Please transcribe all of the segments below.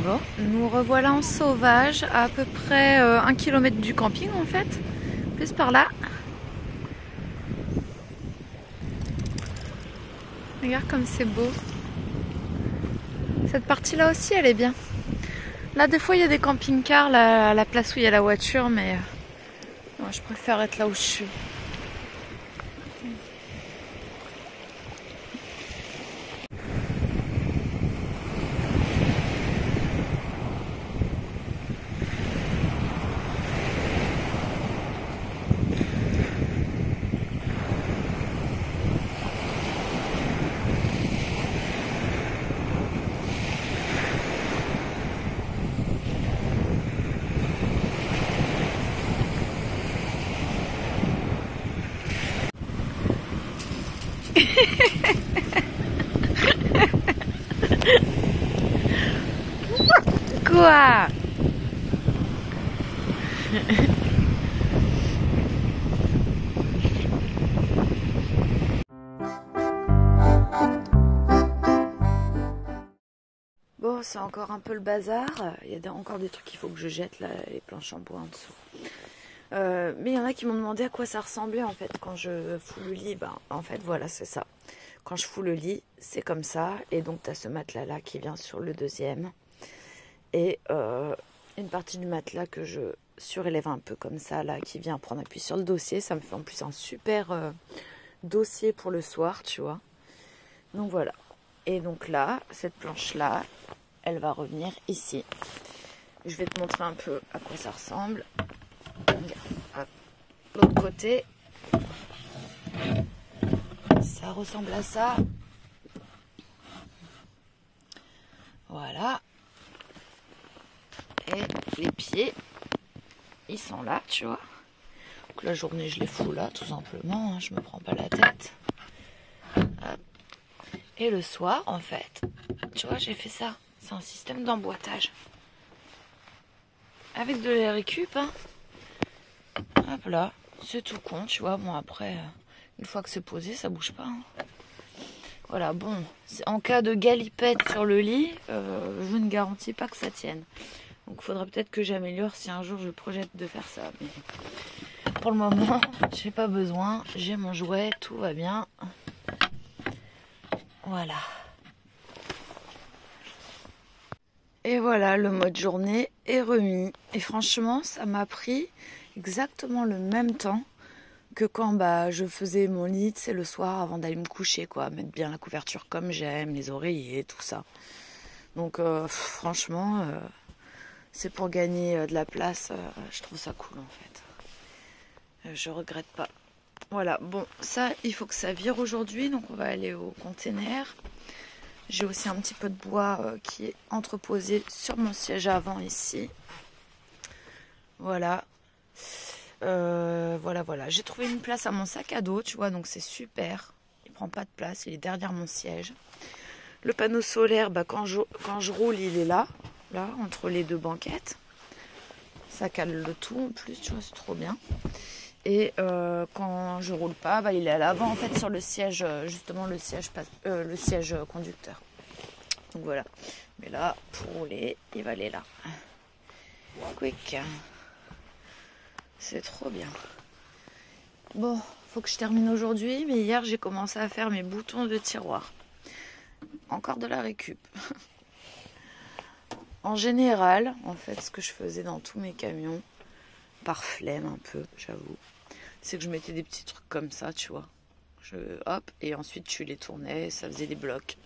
Bon, nous revoilà en sauvage à peu près 1 km du camping en fait, plus par là. Regarde comme c'est beau. Cette partie là aussi elle est bien. Là des fois il y a des camping-cars là, à la place où il y a la voiture, mais moi je préfère être là où je suis. Quoi? Bon, c'est encore un peu le bazar. Il y a encore des trucs qu'il faut que je jette là, les planches en bois en dessous. Mais il y en a qui m'ont demandé à quoi ça ressemblait en fait quand je fous le lit. Ben, en fait, voilà, c'est ça. Quand je fous le lit, c'est comme ça. Et donc, tu as ce matelas là qui vient sur le deuxième. Et une partie du matelas que je surélève un peu comme ça là, qui vient prendre appui sur le dossier. Ça me fait en plus un super dossier pour le soir, tu vois. Donc voilà. Et donc là, cette planche là, elle va revenir ici. Je vais te montrer un peu à quoi ça ressemble. L'autre côté, ça ressemble à ça. Voilà. Et les pieds, ils sont là, tu vois. Donc la journée, je les fous là, tout simplement. Hein, je me prends pas la tête. Hop. Et le soir, en fait, tu vois, j'ai fait ça. C'est un système d'emboîtage. Avec de l'air récup, hein. Hop là, c'est tout con, tu vois. Bon, après, une fois que c'est posé, ça bouge pas. Hein. Voilà, bon, en cas de galipette sur le lit, je ne garantis pas que ça tienne. Donc, il faudra peut-être que j'améliore si un jour je projette de faire ça. Mais pour le moment, j'ai pas besoin. J'ai mon jouet, tout va bien. Voilà. Et voilà, le mode journée est remis. Et franchement, ça m'a pris exactement le même temps que quand je faisais mon lit, c'est le soir avant d'aller me coucher, quoi. Mettre bien la couverture comme j'aime, les oreillers, tout ça. Donc franchement, c'est pour gagner de la place. Je trouve ça cool en fait. Je regrette pas. Voilà, bon, ça, il faut que ça vire aujourd'hui. Donc on va aller au container. J'ai aussi un petit peu de bois qui est entreposé sur mon siège avant ici. Voilà. Voilà. J'ai trouvé une place à mon sac à dos, tu vois, donc c'est super. Il prend pas de place, il est derrière mon siège. Le panneau solaire, quand je roule, il est là, entre les deux banquettes. Ça cale le tout en plus, tu vois, c'est trop bien. Et quand je roule pas, il est à l'avant en fait sur le siège, justement le siège conducteur. Donc voilà. Mais là, pour rouler, il va aller là. Quick. C'est trop bien. Bon, faut que je termine aujourd'hui, mais hier j'ai commencé à faire mes boutons de tiroir. Encore de la récup. En général, en fait, ce que je faisais dans tous mes camions, par flemme un peu, j'avoue, c'est que je mettais des petits trucs comme ça, tu vois. Hop, et ensuite tu les tournais, ça faisait des blocs.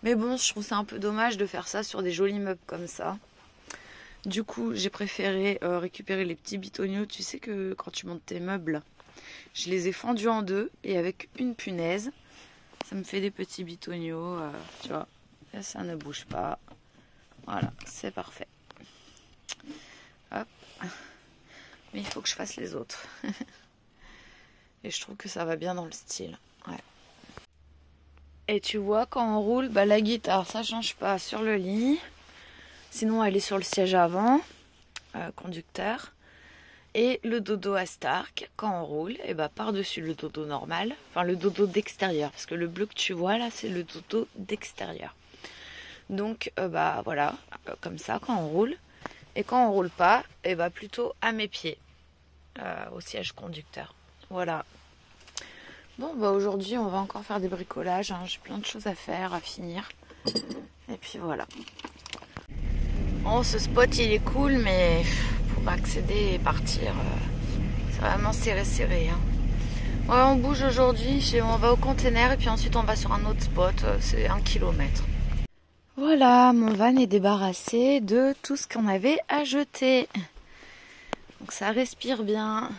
Mais bon, je trouve ça un peu dommage de faire ça sur des jolis meubles comme ça. Du coup, j'ai préféré récupérer les petits bitoniaux. Tu sais que quand tu montes tes meubles, je les ai fendus en deux et avec une punaise, ça me fait des petits bitoniaux, tu vois. Et ça ne bouge pas. Voilà, c'est parfait. Hop. Mais il faut que je fasse les autres. Et je trouve que ça va bien dans le style. Ouais. Et tu vois, quand on roule, la guitare, ça change pas sur le lit. Sinon, elle est sur le siège avant, conducteur. Et le dodo à Stark, quand on roule, et par-dessus le dodo normal, enfin le dodo d'extérieur, parce que le bleu que tu vois là, c'est le dodo d'extérieur. Donc bah voilà, comme ça quand on roule. Et quand on roule pas, et bah plutôt à mes pieds, au siège conducteur. Voilà. Bon bah aujourd'hui on va encore faire des bricolages, hein. J'ai plein de choses à faire, à finir. Et puis voilà. Oh, ce spot il est cool, mais pour accéder et partir, c'est vraiment serré, hein. Ouais, on bouge aujourd'hui, on va au container et puis ensuite on va sur un autre spot, c'est 1 kilomètre. Voilà, mon van est débarrassé de tout ce qu'on avait à jeter. Donc ça respire bien.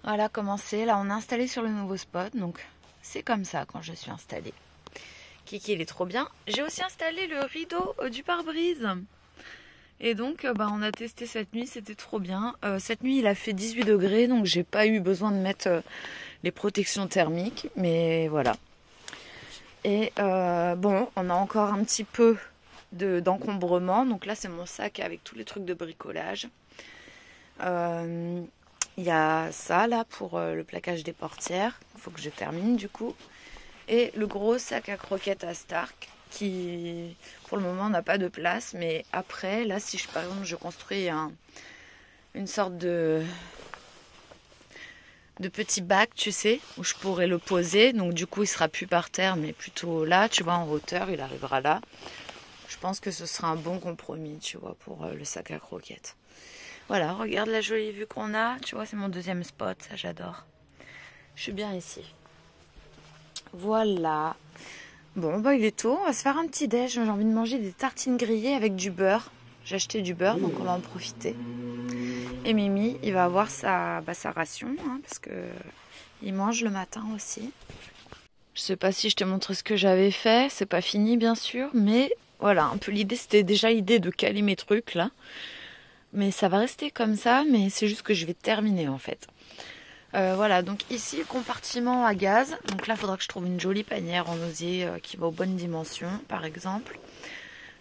Voilà comment c'est. Là, on est installé sur le nouveau spot, donc c'est comme ça quand je suis installée. Kiki, il est trop bien. J'ai aussi installé le rideau du pare-brise. Et donc, on a testé cette nuit, c'était trop bien. Cette nuit, il a fait 18 degrés, donc j'ai pas eu besoin de mettre les protections thermiques. Mais voilà. Et bon, on a encore un petit peu d'encombrement. Donc là, c'est mon sac avec tous les trucs de bricolage. Il y a ça là pour le plaquage des portières. Il faut que je termine du coup. Et le gros sac à croquettes à Stark qui pour le moment n'a pas de place. Mais après, là, si par exemple je construis une sorte de petit bac, tu sais, où je pourrais le poser. Donc du coup, il sera plus par terre, mais plutôt là, tu vois, en hauteur, il arrivera là. Je pense que ce sera un bon compromis, tu vois, pour le sac à croquettes. Voilà, regarde la jolie vue qu'on a. Tu vois, c'est mon deuxième spot, ça j'adore. Je suis bien ici. Voilà. Bon, bah il est tôt, on va se faire un petit déj. J'ai envie de manger des tartines grillées avec du beurre. J'ai acheté du beurre, donc on va en profiter. Et Mimi, il va avoir sa ration, hein, parce que il mange le matin aussi. Je sais pas si je te montre ce que j'avais fait. C'est pas fini, bien sûr, mais voilà, un peu l'idée, c'était déjà l'idée de caler mes trucs là. Mais ça va rester comme ça, mais c'est juste que je vais terminer en fait. Voilà, donc ici, le compartiment à gaz. Donc là, il faudra que je trouve une jolie panière en osier qui va aux bonnes dimensions, par exemple.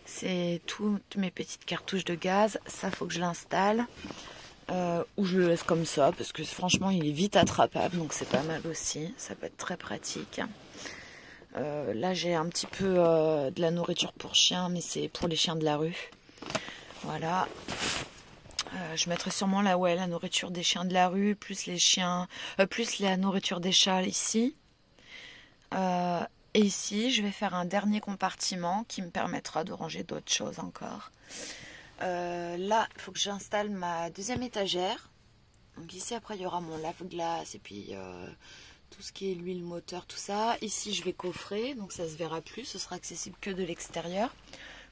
C'est toutes mes petites cartouches de gaz. Ça, faut que je l'installe. Ou je le laisse comme ça, parce que franchement, il est vite attrapable, donc c'est pas mal aussi. Ça peut être très pratique. Là, j'ai un petit peu de la nourriture pour chiens, mais c'est pour les chiens de la rue. Voilà. Je mettrai sûrement là, ouais, la nourriture des chiens de la rue, plus les chiens, plus la nourriture des chats ici. Et ici, je vais faire un dernier compartiment qui me permettra de ranger d'autres choses encore. Là, il faut que j'installe ma deuxième étagère. Donc ici, après, il y aura mon lave-glace et puis tout ce qui est l'huile moteur, tout ça. Ici, je vais coffrer, donc ça se verra plus. Ce sera accessible que de l'extérieur.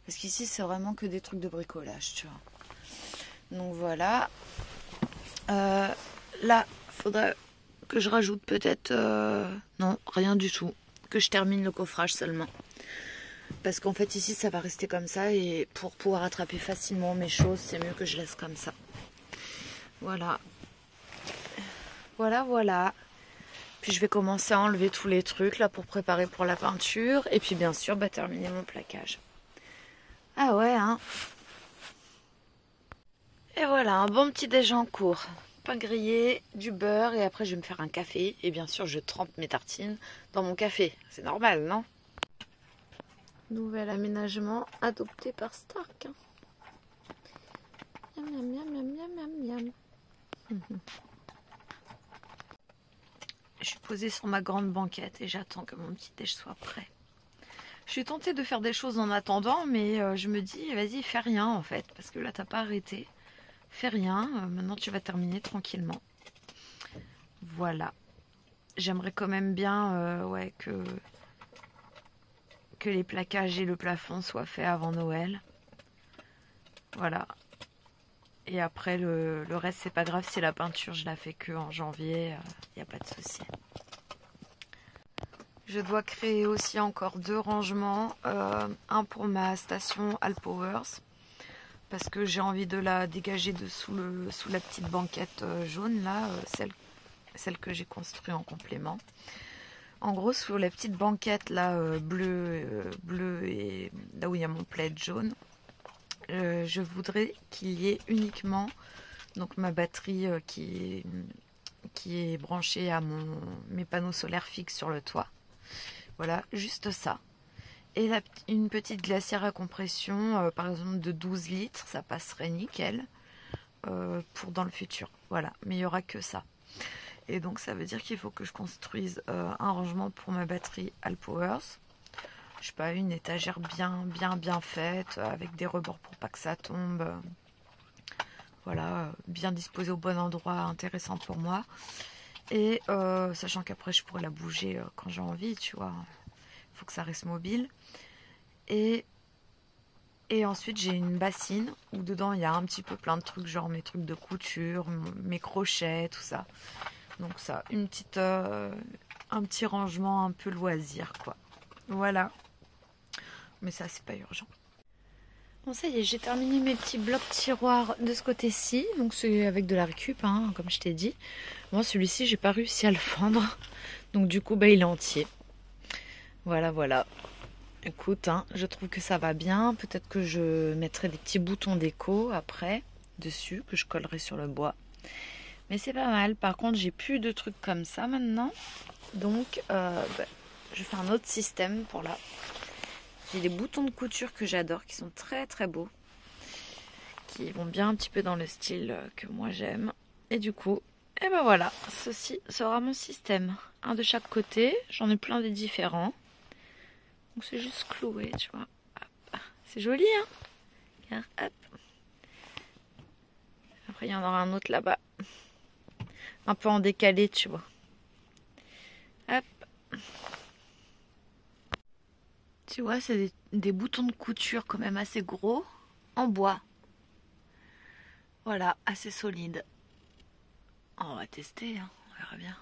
Parce qu'ici, c'est vraiment que des trucs de bricolage, tu vois. Donc voilà. Là, il faudra que je rajoute peut-être... non, rien du tout. Que je termine le coffrage seulement. Parce qu'en fait, ici, ça va rester comme ça. Et pour pouvoir attraper facilement mes choses, c'est mieux que je laisse comme ça. Voilà. Voilà. Puis je vais commencer à enlever tous les trucs là pour préparer pour la peinture. Et puis bien sûr, terminer mon plaquage. Ah ouais, hein. Et voilà, un bon petit déj en cours. Pain grillé, du beurre et après je vais me faire un café. Et bien sûr, je trempe mes tartines dans mon café. C'est normal, non? Nouvel aménagement adopté par Stark. Miam, miam, miam, miam, miam, miam. Je suis posée sur ma grande banquette et j'attends que mon petit déj soit prêt. Je suis tentée de faire des choses en attendant, mais je me dis, vas-y, fais rien en fait. Parce que là, t'as pas arrêté. Fais rien, maintenant tu vas terminer tranquillement. Voilà. J'aimerais quand même bien ouais, que les plaquages et le plafond soient faits avant Noël. Voilà. Et après, le reste, c'est pas grave si la peinture, je la fais que en janvier. Il n'y a pas de souci. Je dois créer aussi encore 2 rangements. Un pour ma station Alpowers. Parce que j'ai envie de la dégager de sous la petite banquette jaune, là, celle que j'ai construite en complément. En gros, sous la petite banquette là, bleue et là où il y a mon plaid jaune, je voudrais qu'il y ait uniquement donc ma batterie qui est branchée à mes panneaux solaires fixes sur le toit. Voilà, juste ça. Et une petite glacière à compression, par exemple de 12 litres, ça passerait nickel pour dans le futur. Voilà, mais il n'y aura que ça. Et donc ça veut dire qu'il faut que je construise un rangement pour ma batterie Alpowers. Je sais pas, une étagère bien faite, avec des rebords pour pas que ça tombe. Voilà, bien disposée au bon endroit, intéressant pour moi. Et sachant qu'après je pourrais la bouger quand j'ai envie, tu vois. Il faut que ça reste mobile. Et ensuite j'ai une bassine où dedans il y a un petit peu plein de trucs, genre mes trucs de couture, mes crochets, tout ça. Donc ça, un petit rangement un peu loisir, quoi. Voilà. Mais ça, c'est pas urgent. Bon, ça y est, j'ai terminé mes petits blocs tiroirs de ce côté-ci. Donc c'est avec de la récup, hein, comme je t'ai dit. Moi, celui-ci, j'ai pas réussi à le fendre. Donc du coup, bah, il est entier. Voilà. Écoute, hein, je trouve que ça va bien. Peut-être que je mettrai des petits boutons déco après, dessus, que je collerai sur le bois. Mais c'est pas mal. Par contre, j'ai plus de trucs comme ça maintenant. Donc, je fais un autre système pour là. J'ai des boutons de couture que j'adore, qui sont très beaux. Qui vont bien un petit peu dans le style que moi j'aime. Et du coup, et ben voilà. Ceci sera mon système. Un de chaque côté. J'en ai plein des différents. Donc c'est juste cloué, tu vois. C'est joli, hein. Hop. Après, il y en aura un autre là-bas. Un peu en décalé, tu vois. Hop. Tu vois, c'est des boutons de couture quand même assez gros, en bois. Voilà, assez solide. On va tester, hein, on verra bien.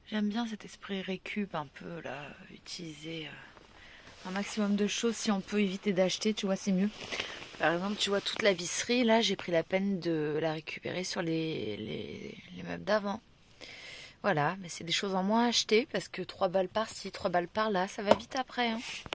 J'aime bien cet esprit récup un peu, là, utiliser un maximum de choses. Si on peut éviter d'acheter, tu vois, c'est mieux. Par exemple, tu vois, toute la visserie, là, j'ai pris la peine de la récupérer sur les meubles d'avant. Voilà, mais c'est des choses en moins à acheter parce que 3 balles par-ci, 3 balles par-là, ça va vite après. Hein.